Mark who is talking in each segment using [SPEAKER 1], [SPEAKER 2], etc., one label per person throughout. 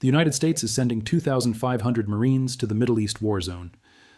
[SPEAKER 1] The United States is sending 2,500 Marines to the Middle East war zone.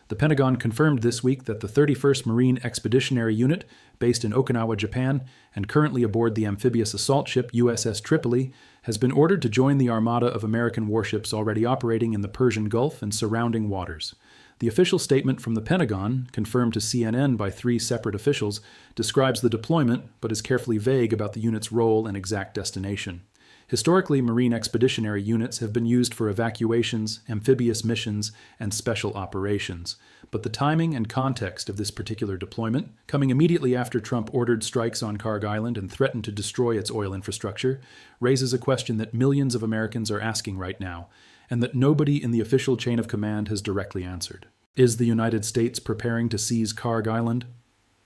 [SPEAKER 1] The Pentagon confirmed this week that the 31st Marine Expeditionary Unit, based in Okinawa, Japan, and currently aboard the amphibious assault ship USS Tripoli, has been ordered to join the armada of American warships already operating in the Persian Gulf and surrounding waters. The official statement from the Pentagon, confirmed to CNN by 3 separate officials, describes the deployment but is carefully vague about the unit's role and exact destination. Historically, Marine Expeditionary Units have been used for evacuations, amphibious missions, and special operations. But the timing and context of this particular deployment, coming immediately after Trump ordered strikes on Kharg Island and threatened to destroy its oil infrastructure, raises a question that millions of Americans are asking right now, and that nobody in the official chain of command has directly answered. Is the United States preparing to seize Kharg Island?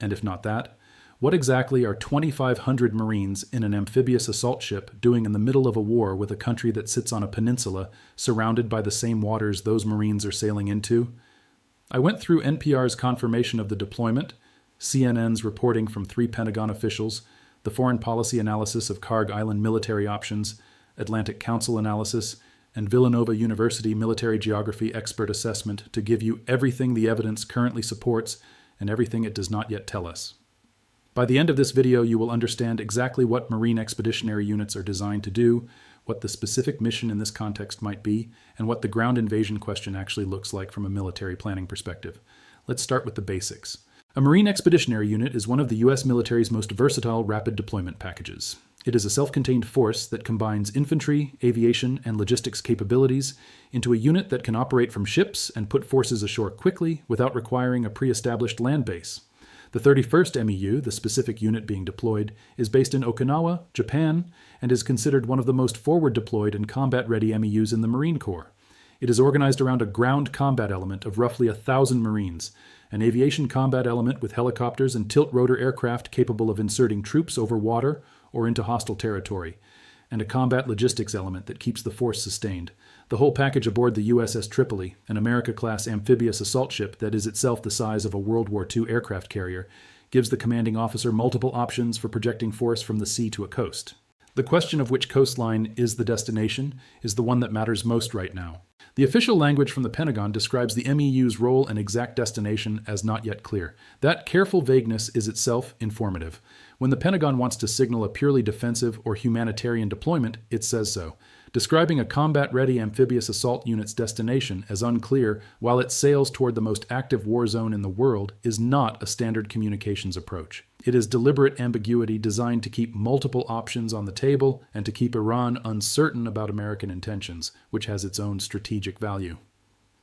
[SPEAKER 1] And if not that, what exactly are 2,500 Marines in an amphibious assault ship doing in the middle of a war with a country that sits on a peninsula surrounded by the same waters those Marines are sailing into? I went through NPR's confirmation of the deployment, CNN's reporting from 3 Pentagon officials, the foreign policy analysis of Kharg Island military options, Atlantic Council analysis, and Villanova University military geography expert assessment to give you everything the evidence currently supports and everything it does not yet tell us. By the end of this video, you will understand exactly what Marine Expeditionary Units are designed to do, what the specific mission in this context might be, and what the ground invasion question actually looks like from a military planning perspective. Let's start with the basics. A Marine Expeditionary Unit is one of the U.S. military's most versatile rapid deployment packages. It is a self-contained force that combines infantry, aviation, and logistics capabilities into a unit that can operate from ships and put forces ashore quickly without requiring a pre-established land base. The 31st MEU, the specific unit being deployed, is based in Okinawa, Japan, and is considered one of the most forward-deployed and combat-ready MEUs in the Marine Corps. It is organized around a ground combat element of roughly 1,000 Marines, an aviation combat element with helicopters and tilt-rotor aircraft capable of inserting troops over water or into hostile territory, and a combat logistics element that keeps the force sustained. The whole package aboard the USS Tripoli, an America-class amphibious assault ship that is itself the size of a World War II aircraft carrier, gives the commanding officer multiple options for projecting force from the sea to a coast. The question of which coastline is the destination is the one that matters most right now. The official language from the Pentagon describes the MEU's role and exact destination as not yet clear. That careful vagueness is itself informative. When the Pentagon wants to signal a purely defensive or humanitarian deployment, it says so. Describing a combat-ready amphibious assault unit's destination as unclear while it sails toward the most active war zone in the world is not a standard communications approach. It is deliberate ambiguity designed to keep multiple options on the table and to keep Iran uncertain about American intentions, which has its own strategic value.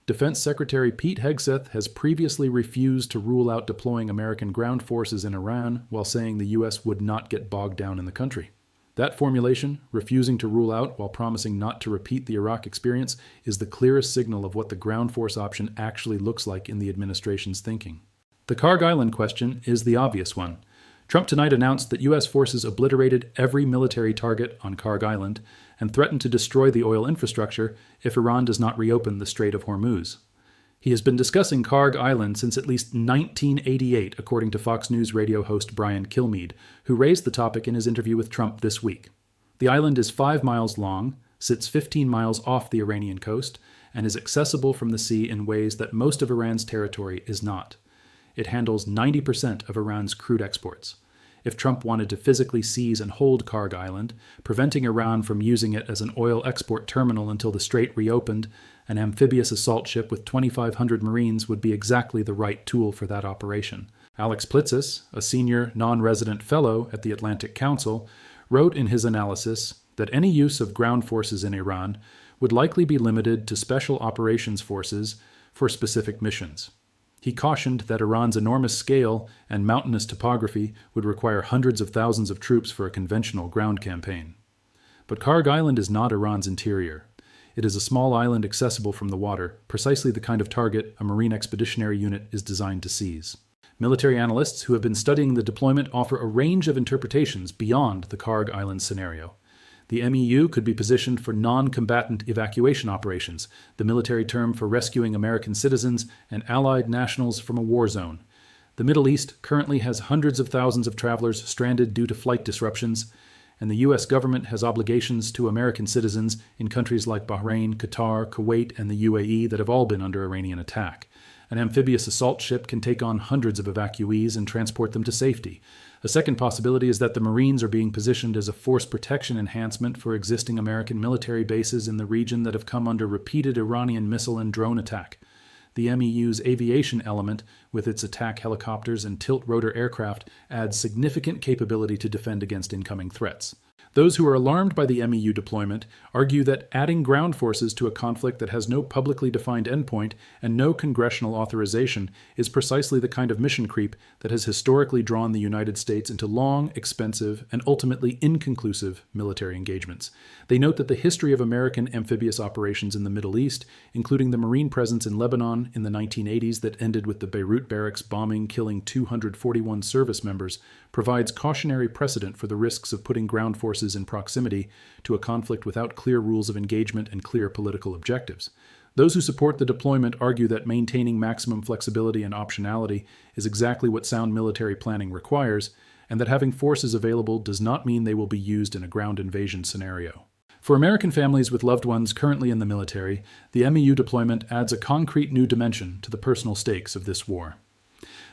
[SPEAKER 1] Defense Secretary Pete Hegseth has previously refused to rule out deploying American ground forces in Iran while saying the U.S. would not get bogged down in the country. That formulation, refusing to rule out while promising not to repeat the Iraq experience, is the clearest signal of what the ground force option actually looks like in the administration's thinking. The Kharg Island question is the obvious one. Trump tonight announced that U.S. forces obliterated every military target on Kharg Island and threatened to destroy the oil infrastructure if Iran does not reopen the Strait of Hormuz. He has been discussing Kharg Island since at least 1988, according to Fox News radio host Brian Kilmeade, who raised the topic in his interview with Trump this week. The island is 5 miles long, sits 15 miles off the Iranian coast, and is accessible from the sea in ways that most of Iran's territory is not. It handles 90% of Iran's crude exports. If Trump wanted to physically seize and hold Kharg Island, preventing Iran from using it as an oil export terminal until the strait reopened, an amphibious assault ship with 2,500 Marines would be exactly the right tool for that operation. Alex Plitzis, a senior non-resident fellow at the Atlantic Council, wrote in his analysis that any use of ground forces in Iran would likely be limited to special operations forces for specific missions. He cautioned that Iran's enormous scale and mountainous topography would require hundreds of thousands of troops for a conventional ground campaign. But Kharg Island is not Iran's interior. It is a small island accessible from the water, precisely the kind of target a Marine Expeditionary Unit is designed to seize. Military analysts who have been studying the deployment offer a range of interpretations beyond the Kharg Island scenario. The MEU could be positioned for non-combatant evacuation operations, the military term for rescuing American citizens and allied nationals from a war zone. The Middle East currently has hundreds of thousands of travelers stranded due to flight disruptions, and the U.S. government has obligations to American citizens in countries like Bahrain, Qatar, Kuwait, and the UAE that have all been under Iranian attack. An amphibious assault ship can take on hundreds of evacuees and transport them to safety. A second possibility is that the Marines are being positioned as a force protection enhancement for existing American military bases in the region that have come under repeated Iranian missile and drone attack. The MEU's aviation element, with its attack helicopters and tilt-rotor aircraft, adds significant capability to defend against incoming threats. Those who are alarmed by the MEU deployment argue that adding ground forces to a conflict that has no publicly defined endpoint and no congressional authorization is precisely the kind of mission creep that has historically drawn the United States into long, expensive, and ultimately inconclusive military engagements. They note that the history of American amphibious operations in the Middle East, including the Marine presence in Lebanon in the 1980s that ended with the Beirut barracks bombing, killing 241 service members, provides cautionary precedent for the risks of putting ground forces in proximity to a conflict without clear rules of engagement and clear political objectives. Those who support the deployment argue that maintaining maximum flexibility and optionality is exactly what sound military planning requires, and that having forces available does not mean they will be used in a ground invasion scenario. For American families with loved ones currently in the military, the MEU deployment adds a concrete new dimension to the personal stakes of this war.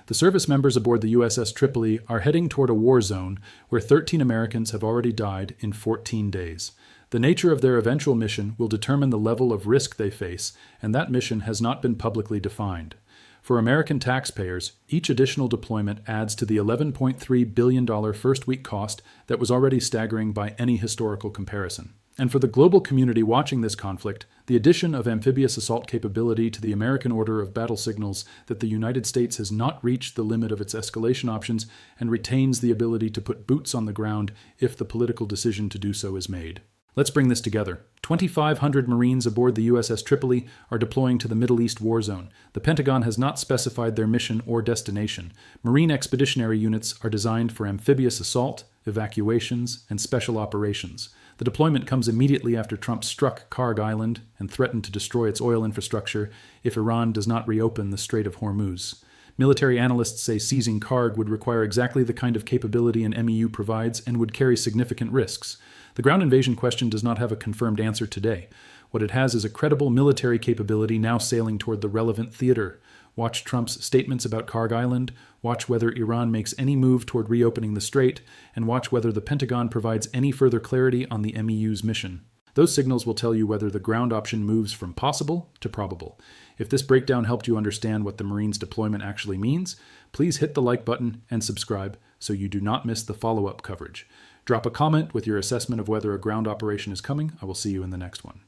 [SPEAKER 1] The service members aboard the USS Tripoli are heading toward a war zone where 13 Americans have already died in 14 days. The nature of their eventual mission will determine the level of risk they face, and that mission has not been publicly defined. For American taxpayers, each additional deployment adds to the $11.3 billion first-week cost that was already staggering by any historical comparison. And for the global community watching this conflict, the addition of amphibious assault capability to the American order of battle signals that the United States has not reached the limit of its escalation options and retains the ability to put boots on the ground if the political decision to do so is made. Let's bring this together. 2,500 Marines aboard the USS Tripoli are deploying to the Middle East war zone. The Pentagon has not specified their mission or destination. Marine Expeditionary Units are designed for amphibious assault, evacuations, and special operations. The deployment comes immediately after Trump struck Karg Island and threatened to destroy its oil infrastructure if Iran does not reopen the Strait of Hormuz. Military analysts say seizing Karg would require exactly the kind of capability an MEU provides and would carry significant risks. The ground invasion question does not have a confirmed answer today. What it has is a credible military capability now sailing toward the relevant theater. Watch Trump's statements about Karg Island, watch whether Iran makes any move toward reopening the strait, and watch whether the Pentagon provides any further clarity on the MEU's mission. Those signals will tell you whether the ground option moves from possible to probable. If this breakdown helped you understand what the Marines' deployment actually means, please hit the like button and subscribe so you do not miss the follow-up coverage. Drop a comment with your assessment of whether a ground operation is coming. I will see you in the next one.